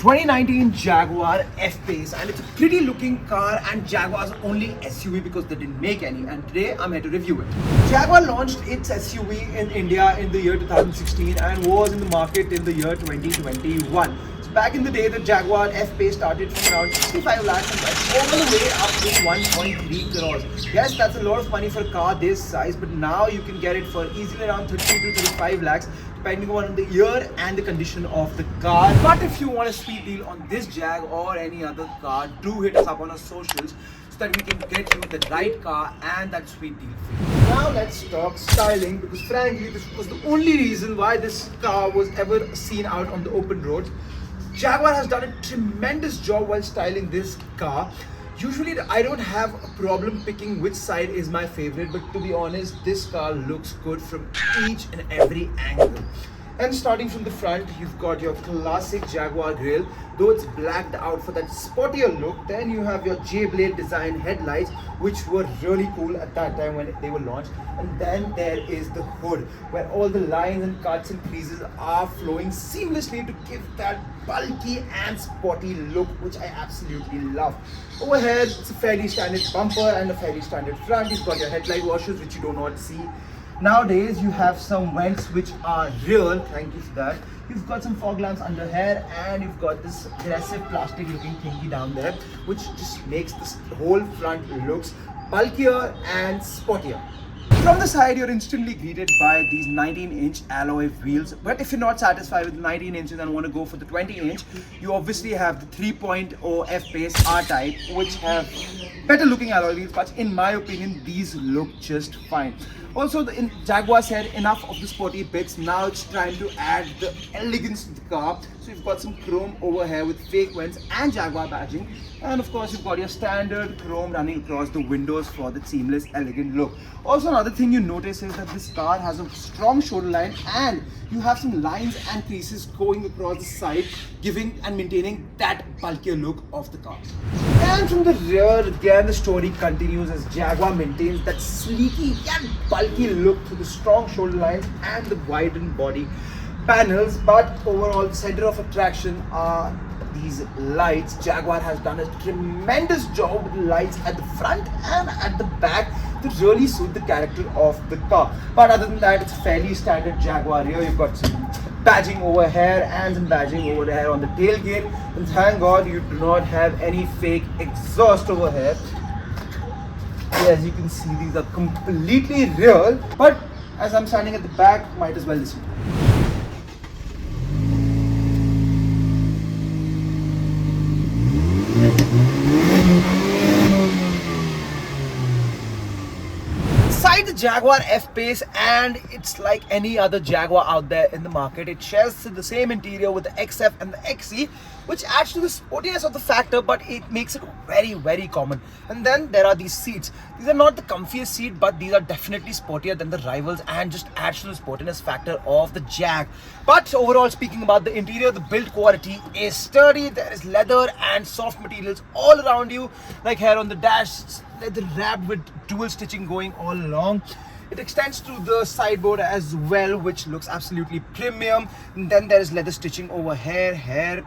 2019 Jaguar F-pace, and it's a pretty looking car and Jaguar's only SUV because they didn't make any, and today I'm here to review it. Jaguar launched its SUV in India in the year 2016 and was in the market in the year 2021. So back in the day, the Jaguar F-pace started from around 65 lakhs and went all the way up to 1.3 crores. Yes, that's a lot of money for a car this size, but now you can get it for easily around 30 to 35 lakhs. Depending on the year and the condition of the car. But if you want a sweet deal on this Jag or any other car, do hit us up on our socials so that we can get you the right car and that sweet deal for you. Now let's talk styling, because frankly this was the only reason why this car was ever seen out on the open roads. Jaguar has done a tremendous job while styling this car. Usually I don't have a problem picking which side is my favorite, but to be honest, this car looks good from each and every angle. And starting from the front, you've got your classic Jaguar grille, though it's blacked out for that sportier look. Then you have your J-Blade design headlights, which were really cool at that time when they were launched. And then there is the hood, where all the lines and cuts and creases are flowing seamlessly to give that bulky and sporty look, which I absolutely love. Overhead, it's a fairly standard bumper and a fairly standard front. You've got your headlight washers, which you do not see. Nowadays, you have some vents which are real, thank you for that. You've got some fog lamps under here, and you've got this aggressive plastic looking thingy down there, which just makes this whole front looks bulkier and sportier. From the side, you're instantly greeted by these 19-inch alloy wheels. But if you're not satisfied with 19 inches and want to go for the 20-inch, you obviously have the 3.0 F-pace R-Type, which have better looking alloy wheels. But in my opinion, these look just fine. Also, Jaguar said enough of the sporty bits. Now it's trying to add the elegance to the car. So you've got some chrome over here with fake vents and Jaguar badging. And of course, you've got your standard chrome running across the windows for the seamless, elegant look. Also, another thing you notice is that this car has a strong shoulder line, and you have some lines and creases going across the side, giving and maintaining that bulkier look of the car. And from the rear, again, the story continues as Jaguar maintains that sleeky yet bulky look through the strong shoulder lines and the widened body panels. But overall, the center of attraction are these lights. Jaguar has done a tremendous job with the lights at the front and at the back to really suit the character of the car. But other than that, it's fairly standard Jaguar rear. You've got some badging over here and some badging over there on the tailgate. And thank God you do not have any fake exhaust over here. As you can see, these are completely real. But as I'm standing at the back, might as well listen. Besides the Jaguar F-pace, and it's like any other Jaguar out there in the market, it shares the same interior with the XF and the XC, which adds to the sportiness of the factor, but it makes it very, very common. And then there are these seats. These are not the comfiest seat, but these are definitely sportier than the rivals and just adds to the sportiness factor of the Jag. But overall, speaking about the interior, the build quality is sturdy. There is leather and soft materials all around you, like here on the dash. It's leather wrapped with dual stitching going all along. It extends to the sideboard as well, which looks absolutely premium. And then there is leather stitching over here,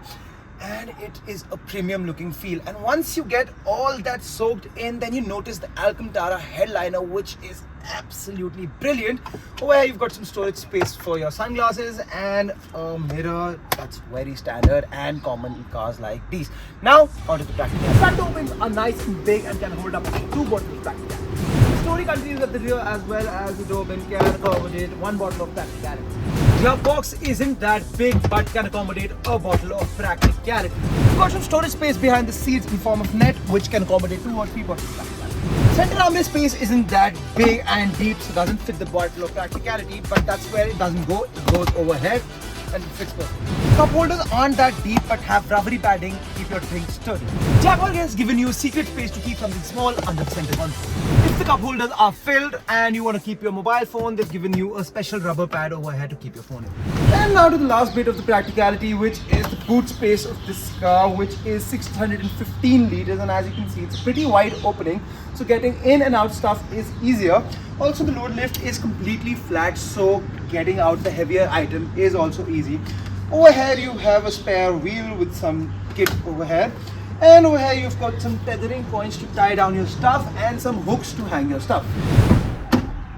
and it is a premium looking feel. And once you get all that soaked in, then you notice the Alcantara headliner, which is absolutely brilliant. Over here you've got some storage space for your sunglasses and a mirror. That's very standard and common in cars like these. Now onto the practicality. Front openings are nice and big and can hold up to 2 bottles of practicality. The story continues at the rear, as well as the door bin can accommodate 1 bottle of practicality. Glove box isn't that big but can accommodate a bottle of practicality. You've got some storage space behind the seats in form of net, which can accommodate 2 or 3 bottles of practicality. Center armrest space isn't that big and deep, so it doesn't fit the bottle of practicality, but that's where it doesn't go. It goes overhead and it fits perfectly. Cup holders aren't that deep but have rubbery padding to keep your drink sturdy. Jaguar has given you a secret space to keep something small under the center console. If the cup holders are filled and you want to keep your mobile phone, they've given you a special rubber pad over here to keep your phone in. And now to the last bit of the practicality, which is the boot space of this car, which is 615 liters, and as you can see, it's a pretty wide opening, so getting in and out stuff is easier. Also, the load lift is completely flat, so getting out the heavier item is also easy. Over here you have a spare wheel with some kit over here. And over here you've got some tethering points to tie down your stuff and some hooks to hang your stuff.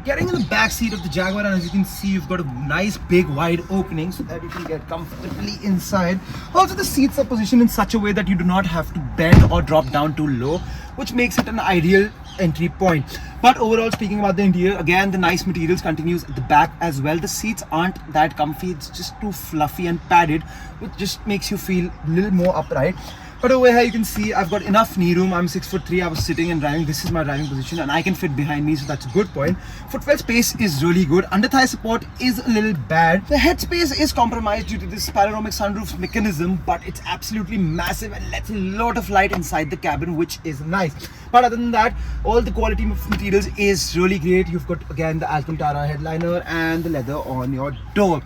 Getting in the back seat of the Jaguar, and as you can see, you've got a nice big wide opening so that you can get comfortably inside. Also, the seats are positioned in such a way that you do not have to bend or drop down too low, which makes it an ideal entry point. But overall, speaking about the interior, again, the nice materials continues at the back as well. The seats aren't that comfy, it's just too fluffy and padded, which just makes you feel a little more upright. But over here you can see I've got enough knee room. I'm 6'3". I was sitting and driving. This is my driving position and I can fit behind me, so that's a good point. Footwell space is really good. Under thigh support is a little bad. The head space is compromised due to this panoramic sunroof mechanism, but it's absolutely massive and lets a lot of light inside the cabin, which is nice. But other than that, all the quality of materials is really great. You've got again the Alcantara headliner and the leather on your door.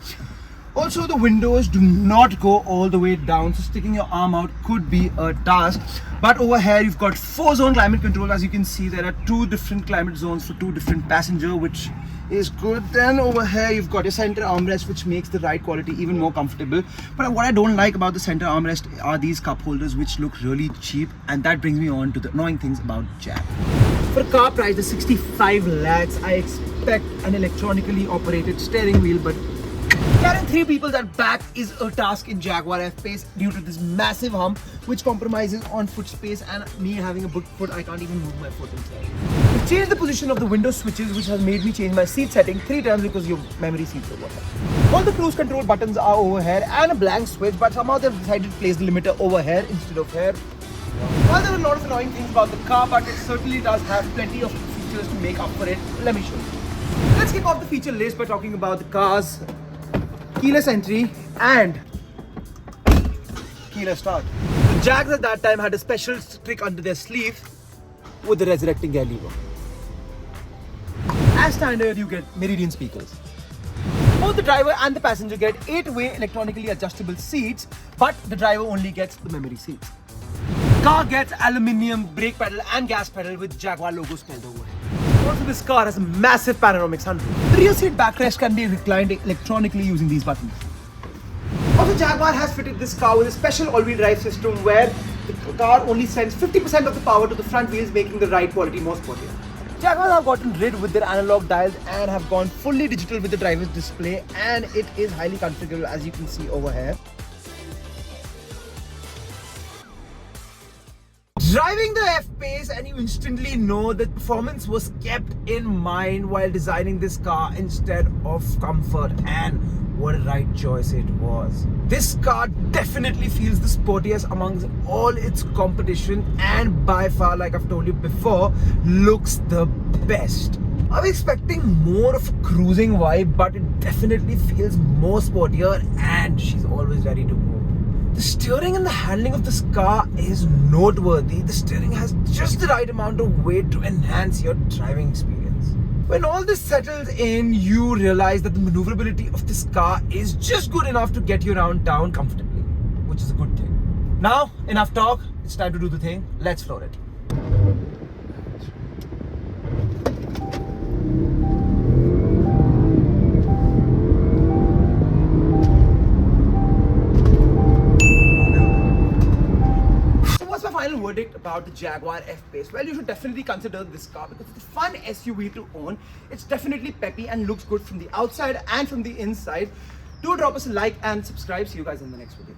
Also, the windows do not go all the way down, so sticking your arm out could be a task. But over here you've got 4-zone climate control. As you can see, there are 2 different climate zones for 2 different passengers, which is good. Then over here you've got your center armrest, which makes the ride quality even more comfortable. But what I don't like about the center armrest are these cup holders, which look really cheap, and that brings me on to the annoying things about Jag. For a car price of 65 lakhs, I expect an electronically operated steering wheel, but carrying 3 people at back is a task in Jaguar F-pace due to this massive hump which compromises on foot space, and me having a big foot, I can't even move my foot inside. We've changed the position of the window switches, which has made me change my seat setting 3 times because your memory seats over here. All the cruise control buttons are over here and a blank switch, but somehow they've decided to place the limiter over here instead of here. While there are a lot of annoying things about the car, but it certainly does have plenty of features to make up for it. Let me show you. Let's kick off the feature list by talking about the car's keyless entry and keyless start. The Jags at that time had a special trick under their sleeve with the Resurrecting gear lever. As standard, you get Meridian speakers. Both the driver and the passenger get 8-way electronically adjustable seats, but the driver only gets the memory seats. Car gets aluminium brake pedal and gas pedal with Jaguar logo spelled over it. Also, this car has a massive panoramic sunroof. The rear seat backrest can be reclined electronically using these buttons. Also, Jaguar has fitted this car with a special all-wheel drive system where the car only sends 50% of the power to the front wheels, making the ride quality more sporty. Jaguars have gotten rid with their analog dials and have gone fully digital with the driver's display, and it is highly configurable, as you can see over here. Driving the F-pace and you instantly know that performance was kept in mind while designing this car instead of comfort, and what a right choice it was. This car definitely feels the sportiest amongst all its competition, and by far, like I've told you before, looks the best. I was expecting more of a cruising vibe, but it definitely feels more sportier, and she's always ready to go. The steering and the handling of this car is noteworthy. The steering has just the right amount of weight to enhance your driving experience. When all this settles in, you realize that the maneuverability of this car is just good enough to get you around town comfortably, which is a good thing. Now, enough talk. It's time to do the thing. Let's floor it. Final verdict about the Jaguar F-pace. Well, you should definitely consider this car because it's a fun SUV to own. It's definitely peppy and looks good from the outside and from the inside. Do drop us a like and subscribe. See you guys in the next video.